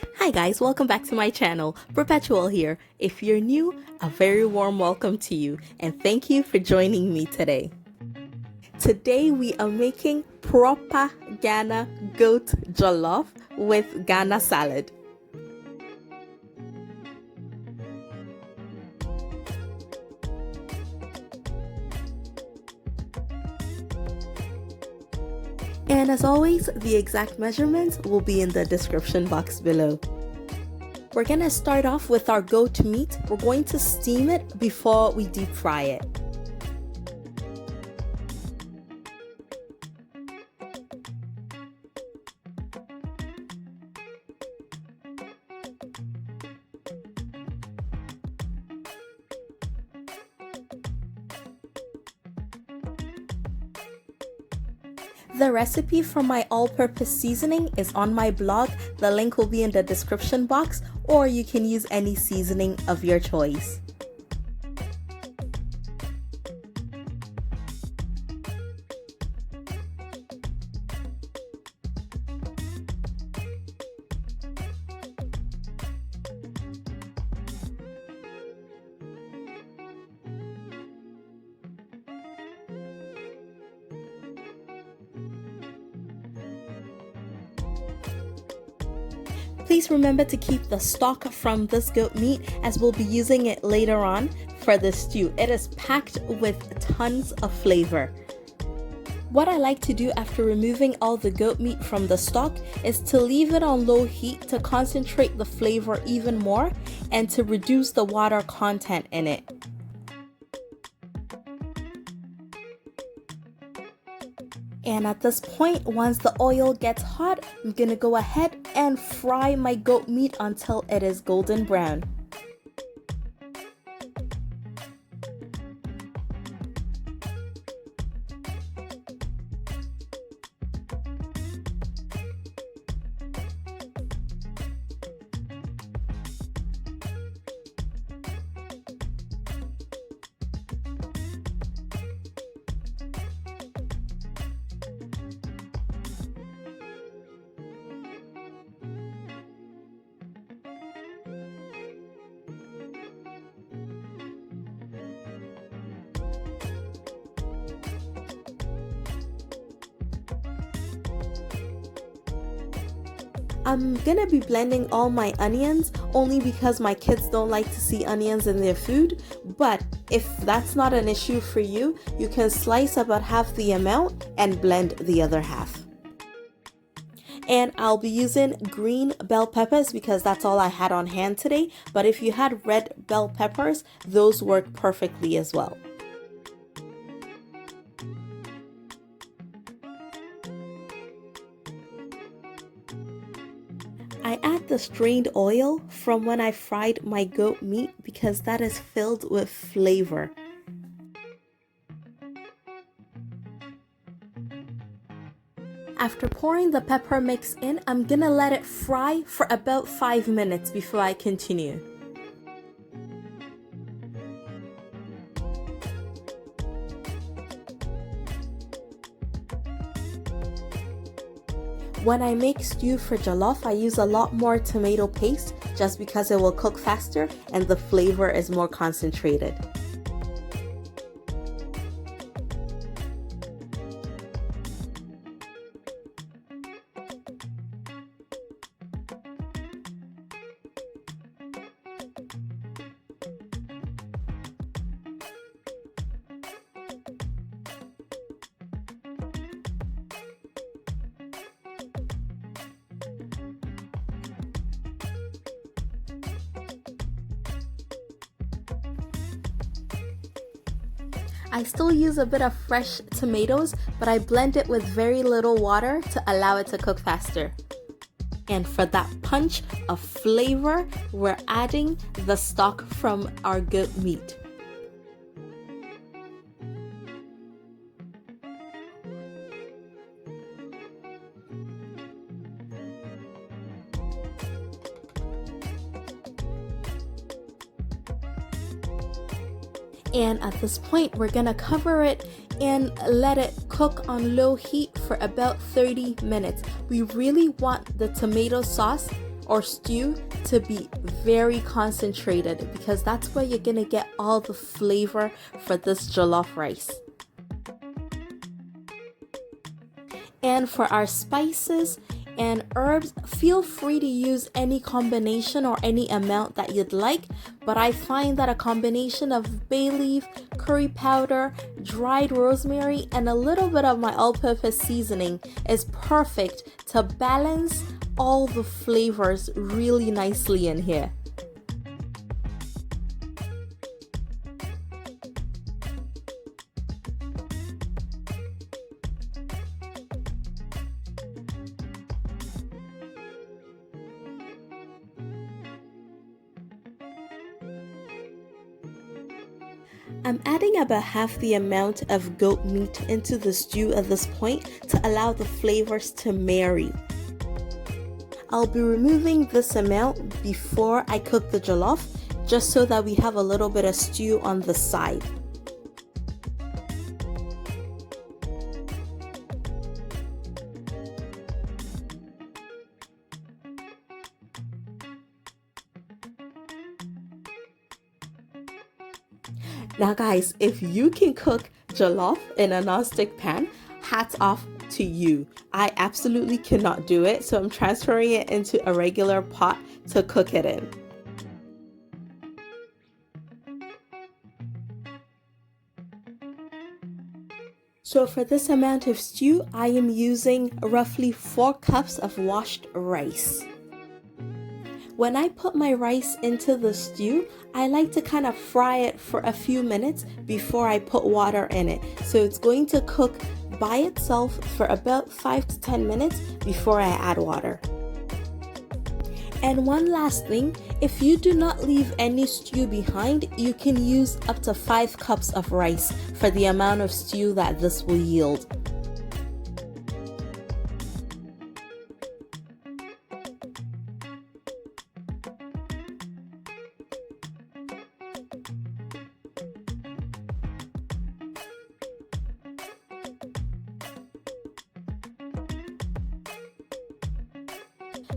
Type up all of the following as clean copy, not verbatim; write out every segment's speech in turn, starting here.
Hi guys, welcome back to my channel. Perpetual here. If you're new, a very warm welcome to you and thank you for joining me today. Today we are making proper Ghana goat jollof with Ghana salad. And as always, the exact measurements will be in the description box below. We're gonna start off with our goat meat. We're going to steam it before we deep fry it. The recipe for my all-purpose seasoning is on my blog. The link will be in the description box, or you can use any seasoning of your choice. Please remember to keep the stock from this goat meat as we'll be using it later on for the stew. It is packed with tons of flavor. What I like to do after removing all the goat meat from the stock is to leave it on low heat to concentrate the flavor even more and to reduce the water content in it. And at this point, once the oil gets hot, I'm gonna go ahead and fry my goat meat until it is golden brown. I'm gonna be blending all my onions only because my kids don't like to see onions in their food, but if that's not an issue for you, you can slice about half the amount and blend the other half. And I'll be using green bell peppers because that's all I had on hand today, but if you had red bell peppers, those work perfectly as well. I add the strained oil from when I fried my goat meat because that is filled with flavor. After pouring the pepper mix in, I'm gonna let it fry for about 5 minutes before I continue. When I make stew for jollof, I use a lot more tomato paste just because it will cook faster and the flavor is more concentrated. I still use a bit of fresh tomatoes, but I blend it with very little water to allow it to cook faster. And for that punch of flavor, we're adding the stock from our goat meat. And at this point, we're gonna cover it and let it cook on low heat for about 30 minutes. We really want the tomato sauce or stew to be very concentrated because that's where you're gonna get all the flavor for this jollof rice. And for our spices and herbs, feel free to use any combination or any amount that you'd like, but I find that a combination of bay leaf, curry powder, dried rosemary, and a little bit of my all-purpose seasoning is perfect to balance all the flavors really nicely in here. I'm adding about half the amount of goat meat into the stew at this point to allow the flavors to marry. I'll be removing this amount before I cook the jollof, just so that we have a little bit of stew on the side. Now guys, if you can cook jollof in a non-stick pan, hats off to you. I absolutely cannot do it, so I'm transferring it into a regular pot to cook it in. So for this amount of stew, I am using roughly 4 cups of washed rice. When I put my rice into the stew, I like to kind of fry it for a few minutes before I put water in it. So it's going to cook by itself for about 5 to 10 minutes before I add water. And one last thing, if you do not leave any stew behind, you can use up to 5 cups of rice for the amount of stew that this will yield.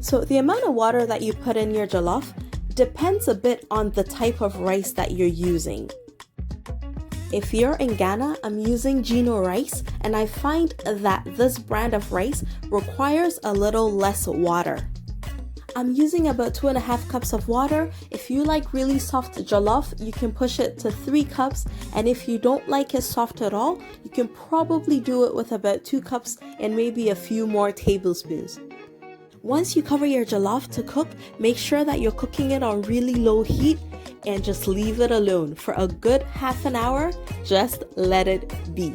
So the amount of water that you put in your jollof depends a bit on the type of rice that you're using. If you're in Ghana, I'm using Gino rice, and I find that this brand of rice requires a little less water. I'm using about 2.5 cups of water. If you like really soft jollof, you can push it to 3 cups, and if you don't like it soft at all, you can probably do it with about 2 cups and maybe a few more tablespoons. Once you cover your jollof to cook, make sure that you're cooking it on really low heat and just leave it alone for a good half an hour. Just let it be.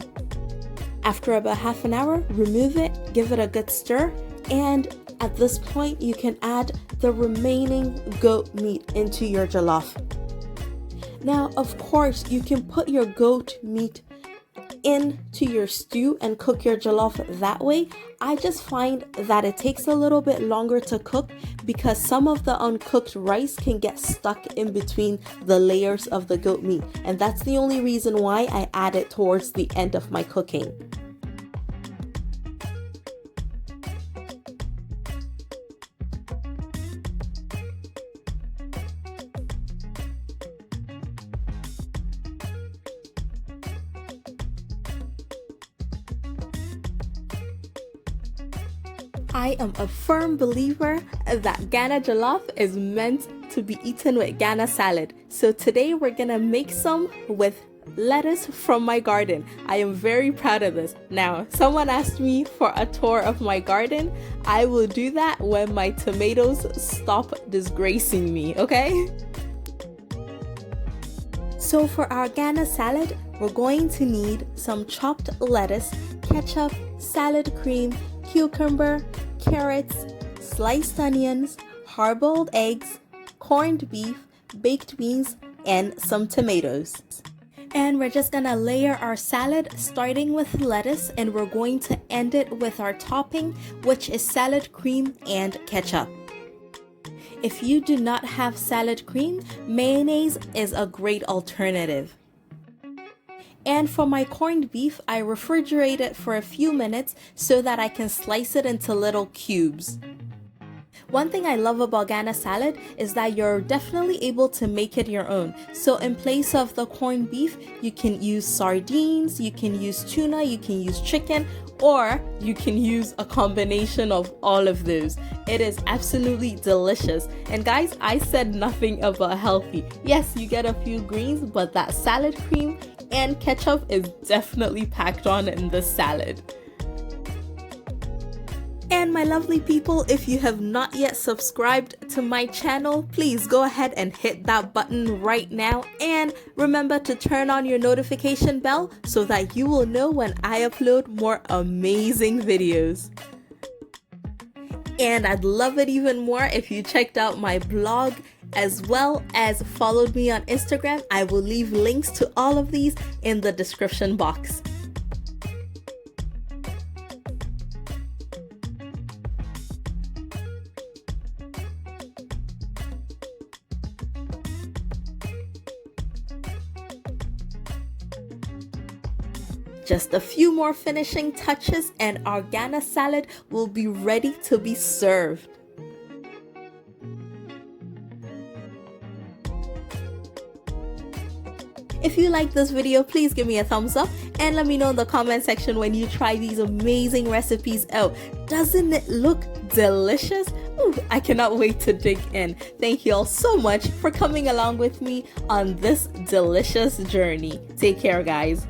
After about half an hour, remove it, give it a good stir, and at this point you can add the remaining goat meat into your jollof. Now, of course, you can put your goat meat into your stew and cook your jollof that way. I just find that it takes a little bit longer to cook because some of the uncooked rice can get stuck in between the layers of the goat meat, and that's the only reason why I add it towards the end of my cooking. I am a firm believer that Ghana Jollof is meant to be eaten with Ghana salad. So today we're gonna make some with lettuce from my garden. I am very proud of this. Now, someone asked me for a tour of my garden. I will do that when my tomatoes stop disgracing me, okay? So for our Ghana salad, we're going to need some chopped lettuce, ketchup, salad cream, cucumber, carrots, sliced onions, hard-boiled eggs, corned beef, baked beans, and some tomatoes. And we're just gonna layer our salad starting with lettuce, and we're going to end it with our topping, which is salad cream and ketchup. If you do not have salad cream, mayonnaise is a great alternative. And for my corned beef, I refrigerate it for a few minutes so that I can slice it into little cubes. One thing I love about Ghana salad is that you're definitely able to make it your own. So in place of the corned beef, you can use sardines, you can use tuna, you can use chicken, or you can use a combination of all of those. It is absolutely delicious. And guys, I said nothing about healthy. Yes, you get a few greens, but that salad cream and ketchup is definitely packed on in this salad. And my lovely people, if you have not yet subscribed to my channel, please go ahead and hit that button right now. And remember to turn on your notification bell so that you will know when I upload more amazing videos. And I'd love it even more if you checked out my blog as well as followed me on Instagram. I will leave links to all of these in the description box. Just a few more finishing touches and our Ghana salad will be ready to be served. If you like this video, please give me a thumbs up and let me know in the comment section when you try these amazing recipes out. Doesn't it look delicious? Ooh, I cannot wait to dig in. Thank you all so much for coming along with me on this delicious journey. Take care, guys.